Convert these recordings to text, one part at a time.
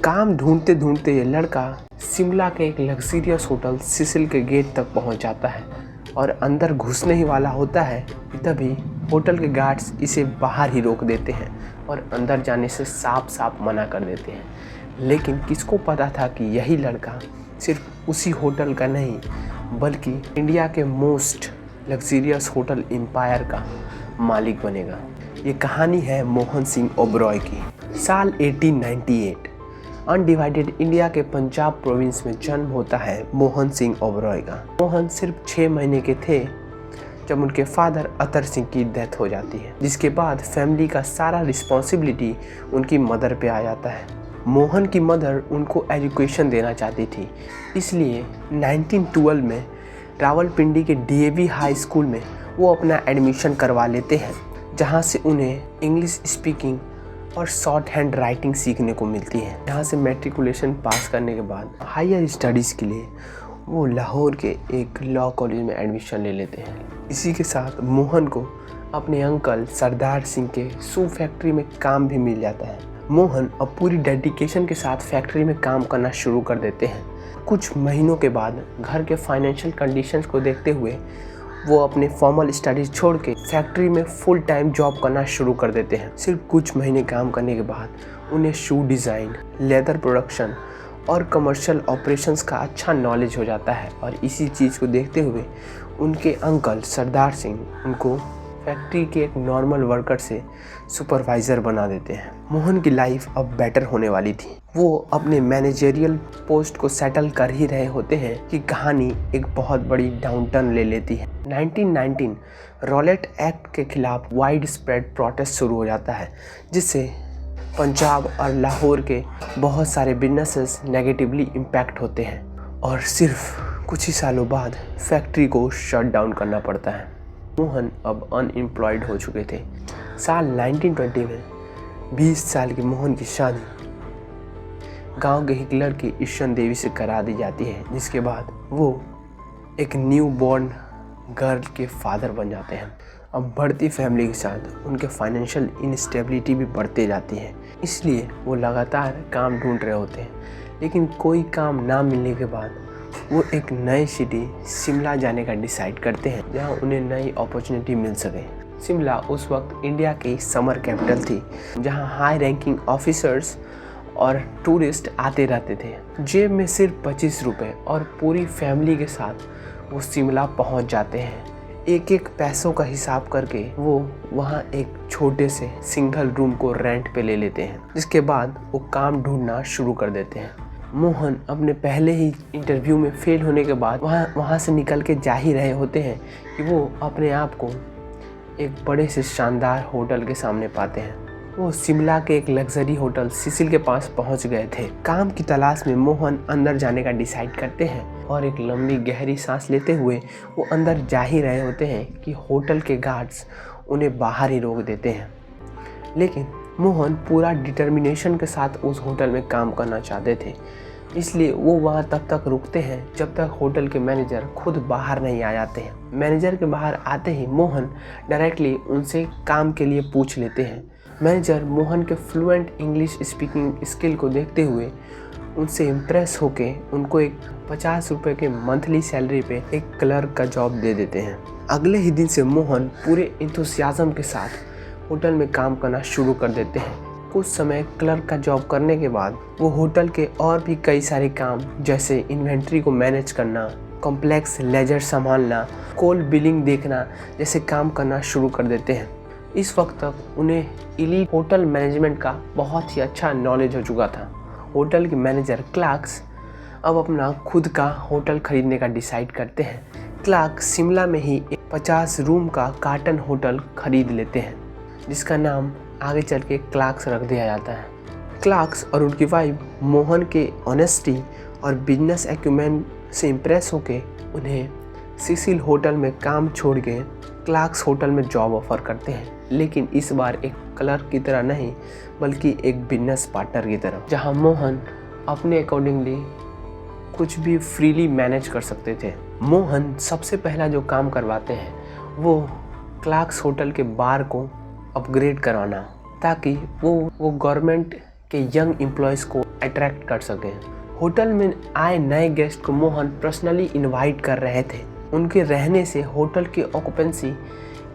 काम ढूंढते ढूंढते ये लड़का शिमला के एक लग्जरियस होटल सिसिल के गेट तक पहुंच जाता है और अंदर घुसने ही वाला होता है कि तभी होटल के गार्ड्स इसे बाहर ही रोक देते हैं और अंदर जाने से साफ साफ मना कर देते हैं। लेकिन किसको पता था कि यही लड़का सिर्फ उसी होटल का नहीं बल्कि इंडिया के मोस्ट लग्जरियस होटल एम्पायर का मालिक बनेगा। ये कहानी है मोहन सिंह ओबरॉय की। साल 1898 अनडिवाइडेड इंडिया के पंजाब प्रोविंस में जन्म होता है मोहन सिंह ओबरॉय का। मोहन सिर्फ 6 महीने के थे जब उनके फादर अतर सिंह की डेथ हो जाती है, जिसके बाद फैमिली का सारा रिस्पॉन्सिबिलिटी उनकी मदर पे आ जाता है। मोहन की मदर उनको एजुकेशन देना चाहती थी, इसलिए 1912 में रावलपिंडी के डीएवी हाई स्कूल में वो अपना एडमिशन करवा लेते हैं, जहाँ से उन्हें इंग्लिश स्पीकिंग और शॉर्ट हैंड राइटिंग सीखने को मिलती है। यहाँ से मैट्रिकुलेशन पास करने के बाद हायर स्टडीज़ के लिए वो लाहौर के एक लॉ कॉलेज में एडमिशन ले लेते हैं। इसी के साथ मोहन को अपने अंकल सरदार सिंह के शू फैक्ट्री में काम भी मिल जाता है। मोहन अब पूरी डेडिकेशन के साथ फैक्ट्री में काम करना शुरू कर देते हैं। कुछ महीनों के बाद घर के फाइनेंशियल कंडीशंस को देखते हुए वो अपने फॉर्मल स्टडीज़ छोड़ के फैक्ट्री में फुल टाइम जॉब करना शुरू कर देते हैं। सिर्फ कुछ महीने काम करने के बाद उन्हें शू डिज़ाइन, लेदर प्रोडक्शन और कमर्शियल ऑपरेशंस का अच्छा नॉलेज हो जाता है और इसी चीज़ को देखते हुए उनके अंकल सरदार सिंह उनको फैक्ट्री के एक नॉर्मल वर्कर से सुपरवाइज़र बना देते हैं। मोहन की लाइफ अब बेटर होने वाली थी। वो अपने मैनेजरियल पोस्ट को सेटल कर ही रहे होते हैं कि कहानी एक बहुत बड़ी डाउनटर्न ले लेती है। 1919 रॉलेट एक्ट के खिलाफ वाइड स्प्रेड प्रोटेस्ट शुरू हो जाता है, जिससे पंजाब और लाहौर के बहुत सारे बिजनेसेस नेगेटिवली इम्पैक्ट होते हैं और सिर्फ कुछ ही सालों बाद फैक्ट्री को शट डाउन करना पड़ता है। मोहन अब अनएम्प्लॉयड हो चुके थे। साल 1920 में 20 साल की मोहन की शादी गांव के एक लड़की ईशन देवी से करा दी जाती है, जिसके बाद वो एक न्यू बॉर्न गर्ल के फादर बन जाते हैं। अब बढ़ती फैमिली के साथ उनके फाइनेंशियल इनस्टेबिलिटी भी बढ़ते जाती है, इसलिए वो लगातार काम ढूंढ रहे होते हैं। लेकिन कोई काम ना मिलने के बाद वो एक नए सिटी शिमला जाने का डिसाइड करते हैं, जहाँ उन्हें नई अपॉर्चुनिटी मिल सके। शिमला उस वक्त इंडिया की समर कैपिटल थी, जहाँ हाई रैंकिंग ऑफिसर्स और टूरिस्ट आते रहते थे। जेब में सिर्फ 25 रुपये और पूरी फैमिली के साथ वो शिमला पहुँच जाते हैं। एक एक पैसों का हिसाब करके वो वहाँ एक छोटे से सिंगल रूम को रेंट पे ले लेते हैं, जिसके बाद वो काम ढूंढना शुरू कर देते हैं। मोहन अपने पहले ही इंटरव्यू में फेल होने के बाद वहाँ से निकल के जा ही रहे होते हैं कि वो अपने आप को एक बड़े से शानदार होटल के सामने पाते हैं। वो शिमला के एक लग्जरी होटल सिसिल के पास पहुंच गए थे। काम की तलाश में मोहन अंदर जाने का डिसाइड करते हैं और एक लंबी गहरी सांस लेते हुए वो अंदर जा ही रहे होते हैं कि होटल के गार्ड्स उन्हें बाहर ही रोक देते हैं। लेकिन मोहन पूरा डिटर्मिनेशन के साथ उस होटल में काम करना चाहते थे, इसलिए वो वहाँ तब तक रुकते हैं जब तक होटल के मैनेजर खुद बाहर नहीं आ जाते हैं। मैनेजर के बाहर आते ही मोहन डायरेक्टली उनसे काम के लिए पूछ लेते हैं। मैनेजर मोहन के फ्लुएंट इंग्लिश स्पीकिंग स्किल को देखते हुए उनसे इम्प्रेस होके उनको एक 50 रुपये के मंथली सैलरी पे एक क्लर्क का जॉब दे देते हैं। अगले ही दिन से मोहन पूरे इंथुसियाज्म के साथ होटल में काम करना शुरू कर देते हैं। कुछ समय क्लर्क का जॉब करने के बाद वो होटल के और भी कई सारे काम जैसे इन्वेंट्री को मैनेज करना, कॉम्प्लेक्स लेजर संभालना, कॉल बिलिंग देखना जैसे काम करना शुरू कर देते हैं। इस वक्त तक उन्हें इलीट होटल मैनेजमेंट का बहुत ही अच्छा नॉलेज हो चुका था। होटल के मैनेजर क्लार्क्स अब अपना खुद का होटल खरीदने का डिसाइड करते हैं। क्लार्क शिमला में ही एक 50 रूम का कार्टन होटल खरीद लेते हैं, जिसका नाम आगे चल के क्लार्क्स रख दिया जाता है। क्लार्क्स और उनकी वाइफ मोहन के ऑनेस्टी और बिजनेस एक्यूमेन से इम्प्रेस होके उन्हें सिसिल होटल में काम छोड़ के क्लार्क्स होटल में जॉब ऑफर करते हैं, लेकिन इस बार एक क्लर्क की तरह नहीं बल्कि एक बिजनेस पार्टनर की तरह, जहां मोहन अपने अकॉर्डिंगली कुछ भी फ्रीली मैनेज कर सकते थे। मोहन सबसे पहला जो काम करवाते हैं वो क्लार्क्स होटल के बार को अपग्रेड करवाना, ताकि वो गवर्नमेंट के यंग एम्प्लॉयज़ को अट्रैक्ट कर सकें। होटल में आए नए गेस्ट को मोहन पर्सनली इनवाइट कर रहे थे। उनके रहने से होटल की ऑक्यूपेंसी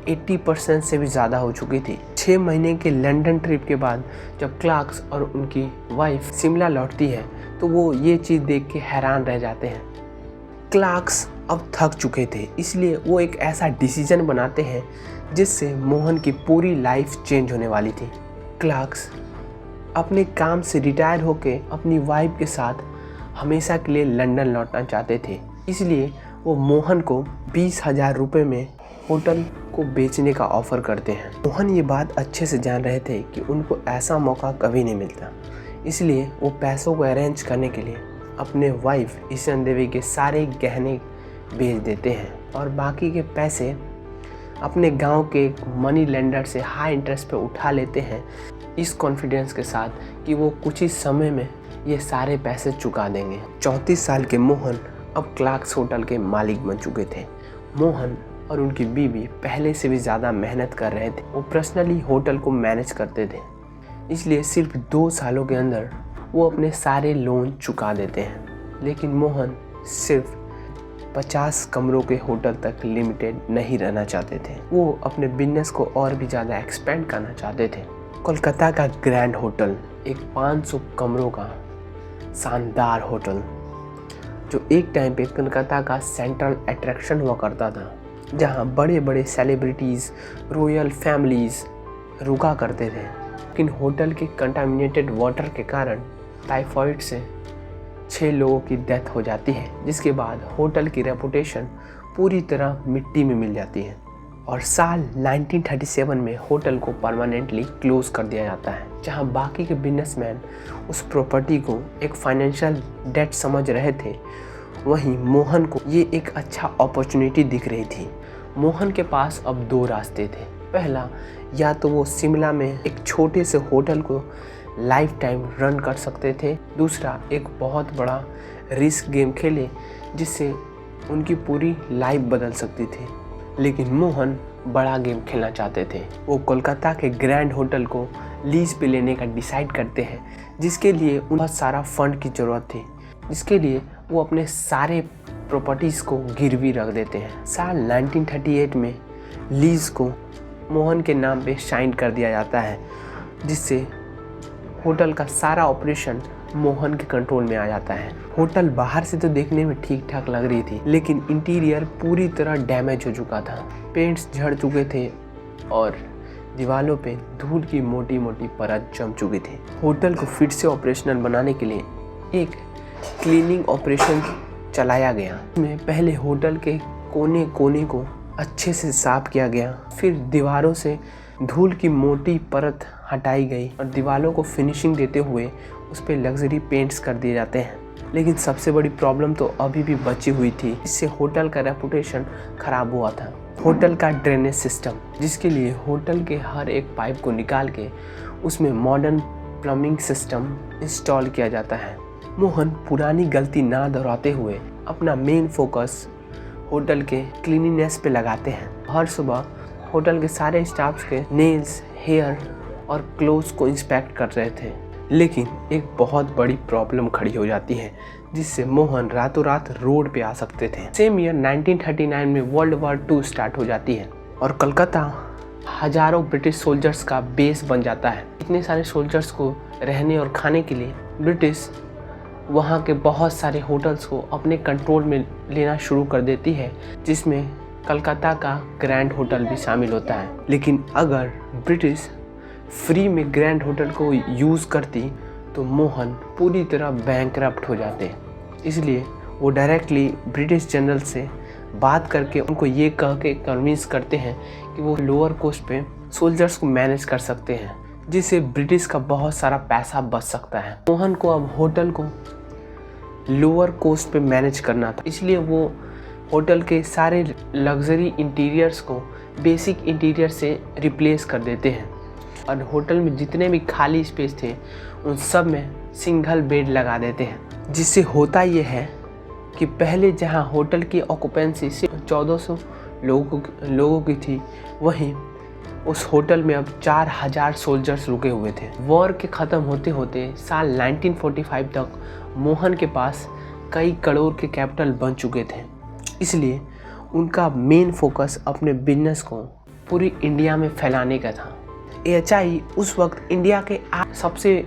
80% से भी ज़्यादा हो चुकी थी। 6 महीने के लंदन ट्रिप के बाद जब क्लार्क्स और उनकी वाइफ शिमला लौटती है तो वो ये चीज़ देख के हैरान रह जाते हैं। क्लार्क्स अब थक चुके थे, इसलिए वो एक ऐसा डिसीजन बनाते हैं जिससे मोहन की पूरी लाइफ चेंज होने वाली थी। क्लार्क्स अपने काम से रिटायर होकर अपनी वाइफ के साथ हमेशा के लिए लंदन लौटना चाहते थे, इसलिए वो मोहन को 20,000 रुपये में होटल को बेचने का ऑफ़र करते हैं। मोहन ये बात अच्छे से जान रहे थे कि उनको ऐसा मौका कभी नहीं मिलता, इसलिए वो पैसों को अरेंज करने के लिए अपने वाइफ ईशन देवी के सारे गहने बेच देते हैं और बाकी के पैसे अपने गांव के मनी लेंडर से हाई इंटरेस्ट पे उठा लेते हैं, इस कॉन्फिडेंस के साथ कि वो कुछ ही समय में ये सारे पैसे चुका देंगे। 34 साल के मोहन अब क्लार्क्स होटल के मालिक बन चुके थे। मोहन और उनकी बीवी पहले से भी ज़्यादा मेहनत कर रहे थे। वो पर्सनली होटल को मैनेज करते थे, इसलिए सिर्फ 2 सालों के अंदर वो अपने सारे लोन चुका देते हैं। लेकिन मोहन सिर्फ 50 कमरों के होटल तक लिमिटेड नहीं रहना चाहते थे। वो अपने बिजनेस को और भी ज़्यादा एक्सपेंड करना चाहते थे। कोलकाता का ग्रैंड होटल एक 500 कमरों का शानदार होटल, जो एक टाइम पे कोलकाता का सेंट्रल अट्रैक्शन हुआ करता था, जहां बड़े बड़े सेलिब्रिटीज़, रॉयल फैमिलीज़ रुका करते थे। लेकिन होटल के कंटामिनेटेड वाटर के कारण टाइफाइड से 6 लोगों की डेथ हो जाती है, जिसके बाद होटल की रेपुटेशन पूरी तरह मिट्टी में मिल जाती है और साल 1937 में होटल को परमानेंटली क्लोज कर दिया जाता है। जहां बाकी के बिजनेसमैन उस प्रॉपर्टी को एक फाइनेंशियल डेट समझ रहे थे, वहीं मोहन को ये एक अच्छा अपॉर्चुनिटी दिख रही थी। मोहन के पास अब 2 रास्ते थे। पहला, या तो वो शिमला में एक छोटे से होटल को लाइफ टाइम रन कर सकते थे। दूसरा, एक बहुत बड़ा रिस्क गेम खेले जिससे उनकी पूरी लाइफ बदल सकती थी। लेकिन मोहन बड़ा गेम खेलना चाहते थे। वो कोलकाता के ग्रैंड होटल को लीज पे लेने का डिसाइड करते हैं, जिसके लिए उन्हें बहुत सारा फंड की ज़रूरत थी, जिसके लिए वो अपने सारे प्रॉपर्टीज़ को गिरवी रख देते हैं। साल 1938 में लीज को मोहन के नाम पे साइन कर दिया जाता है, जिससे होटल का सारा ऑपरेशन मोहन के कंट्रोल में आ जाता है। होटल बाहर से तो देखने में ठीक ठाक लग रही थी, लेकिन इंटीरियर पूरी तरह डैमेज हो चुका था। पेंट्स झड़ चुके थे और दीवारों पे धूल की मोटी मोटी परत जम चुकी थी। होटल को फिर से ऑपरेशनल बनाने के लिए एक क्लीनिंग ऑपरेशन चलाया गया। इसमें पहले होटल के कोने कोने को अच्छे से साफ किया गया, फिर दीवारों से धूल की मोटी परत हटाई गई और दीवारों को फिनिशिंग देते हुए उस पर लग्जरी पेंट्स कर दिए जाते हैं। लेकिन सबसे बड़ी प्रॉब्लम तो अभी भी बची हुई थी, इससे होटल का रेपुटेशन खराब हुआ था। होटल का ड्रेनेज सिस्टम, जिसके लिए होटल के हर एक पाइप को निकाल के उसमें मॉडर्न प्लम्बिंग सिस्टम इंस्टॉल किया जाता है। मोहन पुरानी गलती ना दोहराते हुए अपना मेन फोकस होटल के क्लीनिनेस पे लगाते हैं। हर सुबह होटल के सारे स्टाफ्स के नेल्स, हेयर और क्लोथ्स को इंस्पेक्ट कर रहे थे। लेकिन एक बहुत बड़ी प्रॉब्लम खड़ी हो जाती है, जिससे मोहन रातों रात रोड पे आ सकते थे। सेम ईयर 1939 में वर्ल्ड वॉर 2 स्टार्ट हो जाती है और कलकत्ता हजारों ब्रिटिश सोल्जर्स का बेस बन जाता है। इतने सारे सोल्जर्स को रहने और खाने के लिए ब्रिटिश वहाँ के बहुत सारे होटल्स को अपने कंट्रोल में लेना शुरू कर देती है, जिसमें कलकत्ता का ग्रैंड होटल भी शामिल होता है। लेकिन अगर ब्रिटिश फ्री में ग्रैंड होटल को यूज़ करती तो मोहन पूरी तरह बैंकरप्ट हो जाते। इसलिए वो डायरेक्टली ब्रिटिश जनरल से बात करके उनको ये कह के कन्विंस करते हैं कि वो लोअर कोस्ट पे सोल्जर्स को मैनेज कर सकते हैं, जिससे ब्रिटिश का बहुत सारा पैसा बच सकता है। मोहन को अब होटल को लोअर कोस्ट पे मैनेज करना था, इसलिए वो होटल के सारे लग्जरी इंटीरियर्स को बेसिक इंटीरियर से रिप्लेस कर देते हैं और होटल में जितने भी खाली स्पेस थे उन सब में सिंगल बेड लगा देते हैं। जिससे होता ये है कि पहले जहां होटल की ऑक्यूपेंसी सिर्फ 1400 लोगों की थी, वहीं उस होटल में अब 4000 सोल्जर्स रुके हुए थे। वॉर के ख़त्म होते होते साल 1945 तक मोहन के पास कई करोड़ के कैपिटल बन चुके थे, इसलिए उनका मेन फोकस अपने बिजनेस को पूरी इंडिया में फैलाने का था। AHI उस वक्त इंडिया के 8 सबसे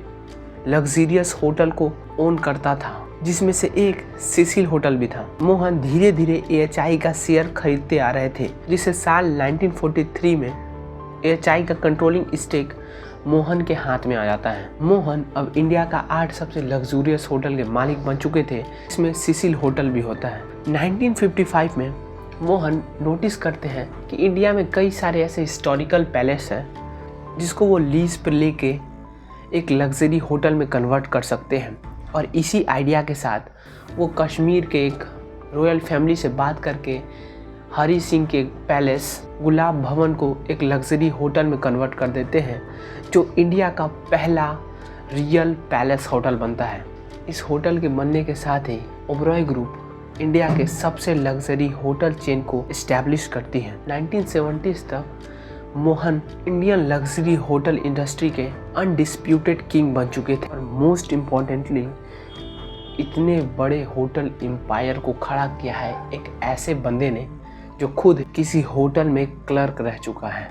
लग्जीरियस होटल को ओन करता था, जिसमें से एक सिसिल होटल भी था। मोहन धीरे धीरे AHI का शेयर खरीदते आ रहे थे, जिससे साल 1943 में AHI का कंट्रोलिंग स्टेक मोहन के हाथ में आ जाता है। मोहन अब इंडिया का 8 सबसे लग्जूरियस होटल के मालिक बन चुके थे, इसमें सिसिल होटल भी होता है। 1955 में मोहन नोटिस करते हैं कि इंडिया में कई सारे ऐसे हिस्टोरिकल पैलेस हैं जिसको वो लीज पर लेके एक लग्जरी होटल में कन्वर्ट कर सकते हैं, और इसी आइडिया के साथ वो कश्मीर के एक रॉयल फैमिली से बात करके हरी सिंह के पैलेस गुलाब भवन को एक लग्जरी होटल में कन्वर्ट कर देते हैं, जो इंडिया का पहला रियल पैलेस होटल बनता है। इस होटल के बनने के साथ ही ओबरॉय ग्रुप इंडिया के सबसे लग्जरी होटल चेन को इस्टेब्लिश करती है। 1970s तक Mohan Indian luxury hotel industry के अनडिस्प्यूटेड किंग बन चुके थे, और मोस्ट इम्पॉर्टेंटली इतने बड़े होटल एम्पायर को खड़ा किया है एक ऐसे बंदे ने जो खुद किसी होटल में क्लर्क रह चुका है।